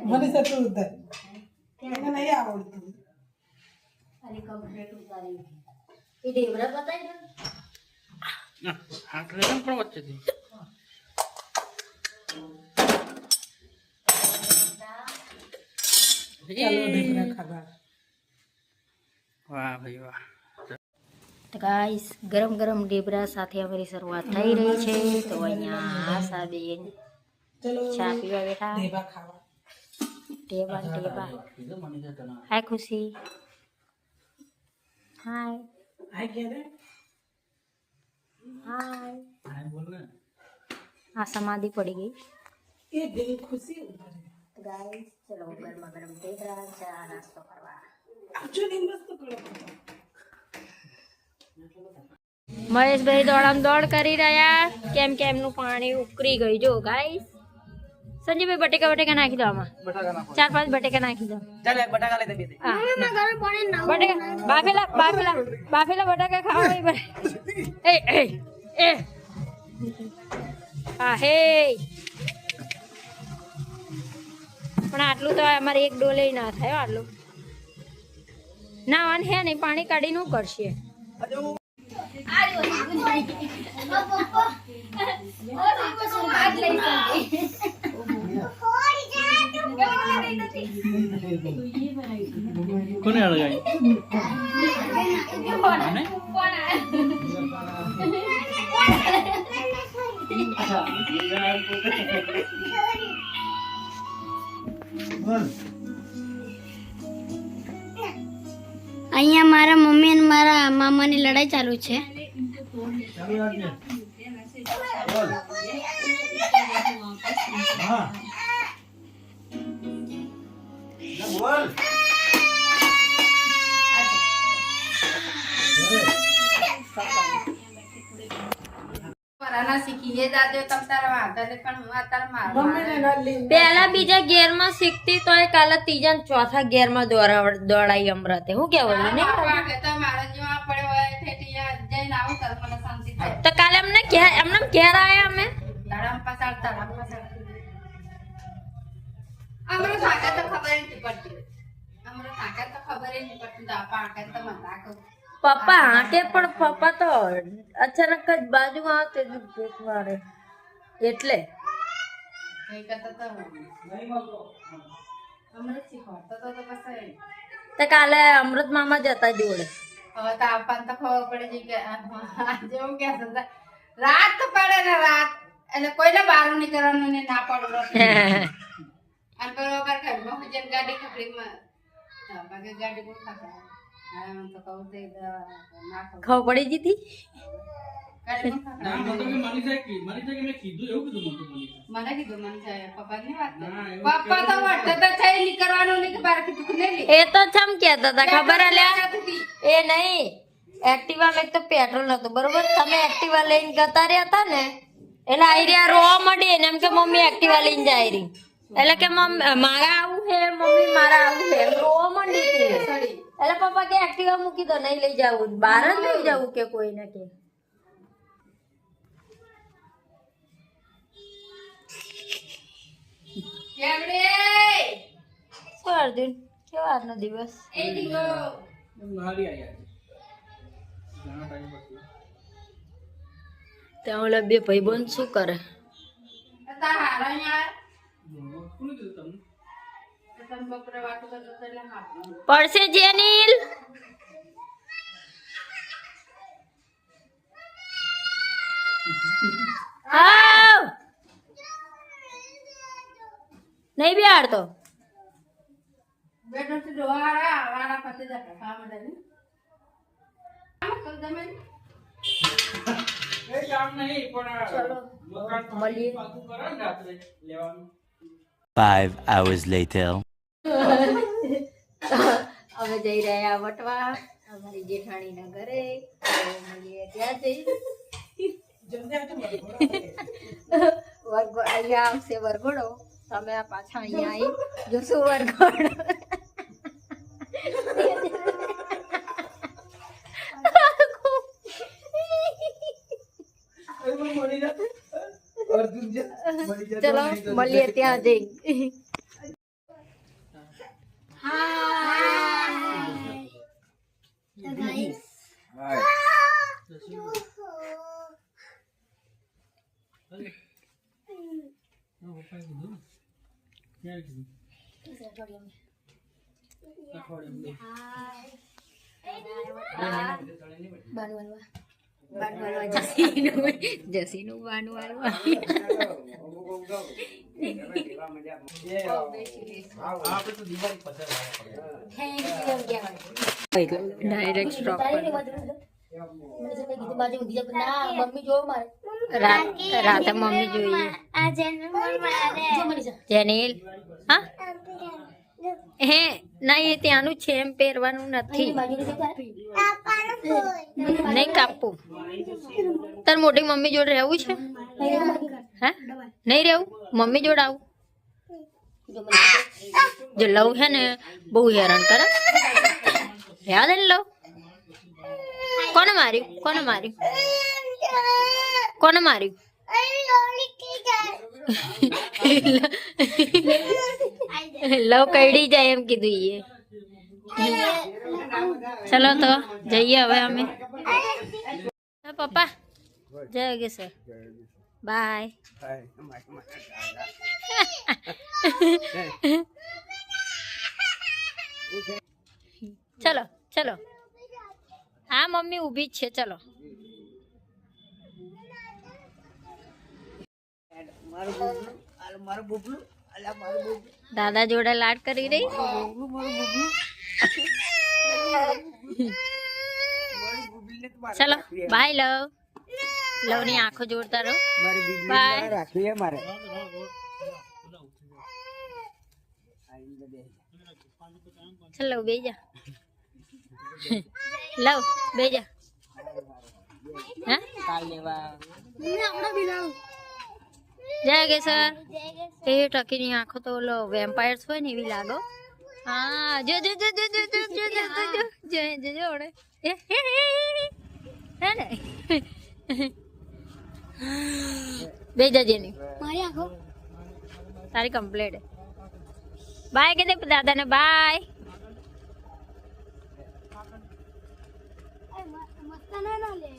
મને સતું ઉતર મને નહીં આવડતું ખાલી કમ્પ્લીટ ઉતારી એ ઢેબરા બતાવી દો આટલે કેમ પણ વચ્ચેથી ચાલો ઢેબરા ખાવા વાહ ભાઈ વાહ તો ગાઈસ ગરમ ગરમ ઢેબરા સાથે અમારી શરૂઆત થઈ રહી છે તો અહીંયા આશાબેન ચલો ચા પીવા બેઠા ઢેબા ખાવા ઢેબા હાય ખુશી હાય હાય કે રે હાય બોલ ને આ સમાધિ પડી ગઈ એ દિલ ખુશી ઉતરે તો ગાઈસ ચલો ગરમા ગરમ ઢેબરા ચા નાસ્તો કરવા એકચ્યુઅલી મસ્ત કરો મહેશભાઈ દોડામ દોડ કરી રહ્યા કેમ કે એમનું પાણી ઉકળી ગયું જો ગાઈસ સંજીભાઈ બટેકા નાખી દો આમાં બટાકા નાખો 4-5 બટેકા નાખી દો ચાલે બટાકા લઈ દે બે બટેકા બાફેલા બટાકા ખાવા એ હા હે પણ આટલું તો અમારે એક ડોલે ના થાય આટલું ના વાન હે નહીં પાણી કાઢીને કરશે કોને અળગાઈ આને અહીંયા મારા મમ્મી અને મારા મામાની લડાઈ ચાલુ છે ચાલુ રાખજે બોલ હા બોલ પેલા બીજા ગેર માં શીખતી તો કાલે ત્રીજા ને ચોથા ગેર માં દોડાઈ અમરતે હું કેવું તો કાલે એમને ઘેર આયા અમે પપ્પા હાકે પણ પપ્પા તો અચાનક જ બાજુમાં આવતે ભૂખ મારે એટલે તો કાલે અમૃત મામા જતા જોડે હવે તો આપણને તો ખબર પડી ગઈ કે આજે હું કે રાત પડે ને રાત એટલે કોઈને બહાર નીકળવાનું ને ના પડવું અને બરોબર ઘરમાં જેમ ગાડી ખપડીમાં ગાડી બહુ ખાતા તો કહું તે ખબર પડી જીતી મને કીધું મને પપ્પા ની વાત પપ્પા તો વળતા તો છે નીકળવાનું નહીં કે બહાર કીધું નહીં એ તો ચમ કેતા હતા ખબર આલ્યા એ નહીં એક્ટિવા લઈ તો પેટ્રોલ નતું બરોબર તમે એક્ટિવા લઈને જતા રહ્યા હતા ને એટલે આઈ રહ્યા રોવા મળી ને એમ કે મમ્મી એક્ટિવા લઈને જાય રહી એટલે કે મારા આવું છે મમ્મી મારા આવું છે રોવા માંડી હતી એટલે પપ્પા કે એક્ટિવા મૂકી દો નહીં લઈ જવું બહાર જ લઈ જવું કે કોઈને કે અર્જુન કેવો આજનો દિવસ ત્યાં ઓલા બે ભાઈબંધ શું કરે પડશે જેનિલ નહીં બિહાડતો બેઠો છે વાળા પતે જતા ખાવા માટે કામ નહીં પણ ચલો મળીએ 5 hours later. અમે જઈ રહ્યા વટવા અમારી જેઠાણીના ઘરે મળીએ ત્યાં જઈ અહીંયા આવશે વરઘોડો તમે આ પાછા અહીંયા આવી જોશું વરઘોડો ચલો મળીએ ત્યાં જઈ જસીનું બાનું ડાયરેક્ટ સ્ટોપ રાતે મમ્મી જોઈએ આ ચેનલ જેનિલ હા હે નહીં ત્યાંનું છે એમ પહેરવાનું નથી નહીં કાપવું તાર મોટી મમ્મી જોડે રહેવું છે હે નહીં રહેવું મમ્મી જોડે આવું જો લવ હે ને બહુ હેરાન કરે યાદ ને લવ કોને માર્યું કોને માર્યું કોને માર્યું લવ કઈડી જાય એમ કીધું એ ચલો તો જઈએ હવે અમે પપ્પા જય યોગેશ્વર બાય ચલો ચલો હા મમ્મી ઊભી જ છે ચલો દાદા જોડે લાડ કરી રહી ચલો બાય લવ લવ ની આંખો જોડતા રહો બાય ચલો બેજા લવ બેજા જય યોગેશ્વર એ ટકીની આંખો તો ઓલો વેમ્પાયર્સ હોય ને એવી લાગો હા જો જો જો જો જો જો જો જો જો જો ઓડે હે ને બેજા જેની મારી આંખો તારી કમ્પ્લીટ બાય કે દે દાદાને બાય મસ્ત ના લે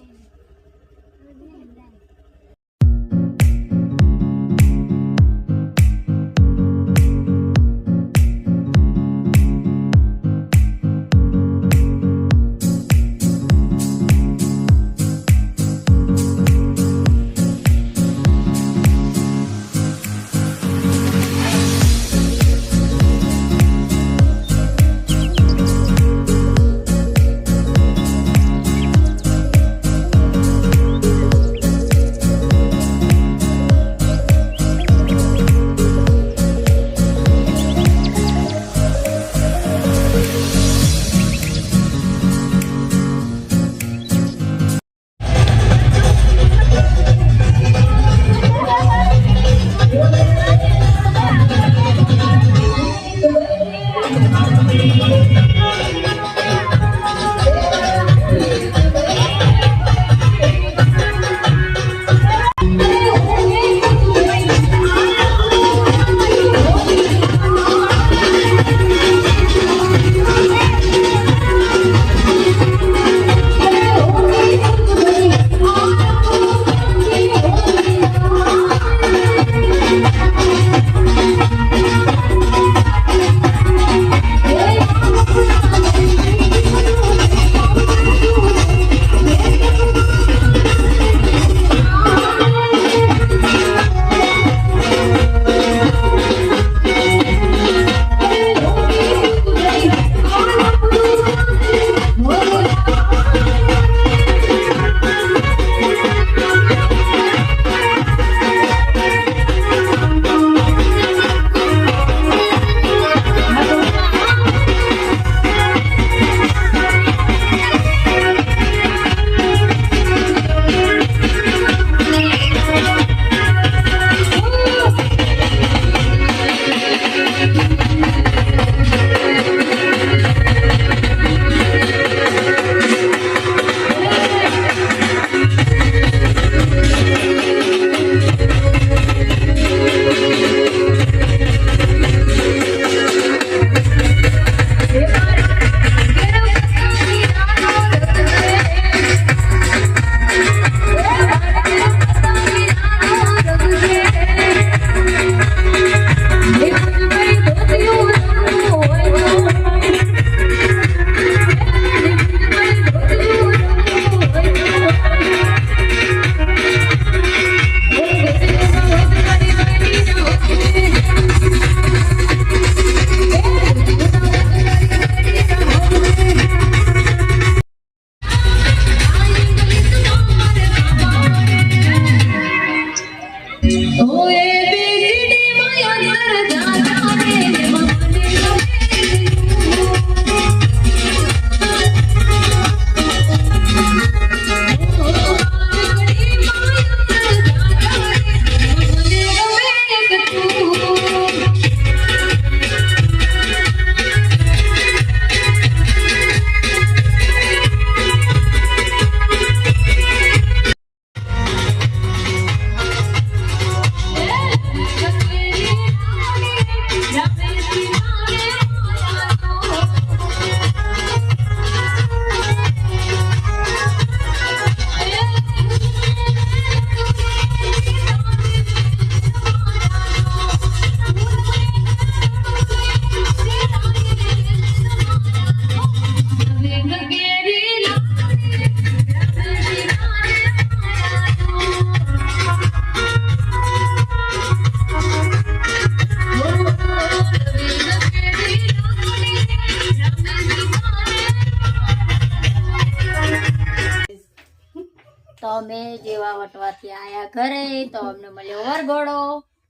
ઓટવાથી આયા ઘરે તો અમને મળ્યો વરઘોડો.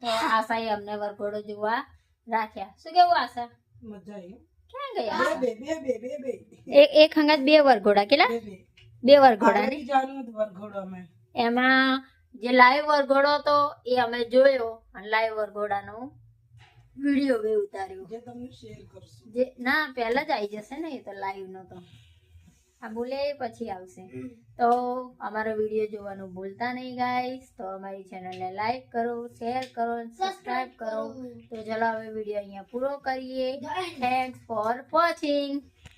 તો આશાએ અમને વરઘોડો જોવા રાખ્યા. શું કેવું આશા? મજા આવી. ક્યાં ગયા? બે બે બે બે બે એક હંગાત બે વરઘોડા કેટલા? બે બે બે વરઘોડા ને આગળ જવાનું હતું વરઘોડો અમે. એમાં જે લાઈવ વરઘોડો હતો એ અમે જોયો અને લાઈવ વરઘોડાનો વિડીયો બી ઉતાર્યો. જે તમને શેર કરશું. જે ના પહેલા જ આવી જશે ને એ તો લાઈવ નો તો આ બોલે પછી આવશે. તો અમારો વિડીયો જોવાનું ભૂલતા નહીં ગાઈસ. તો અમારી ચેનલને લાઈક કરો, શેર કરો, સબસ્ક્રાઇબ કરો. તો ચલો હવે વિડીયો અહીંયા પૂરો કરીએ. Thanks for watching.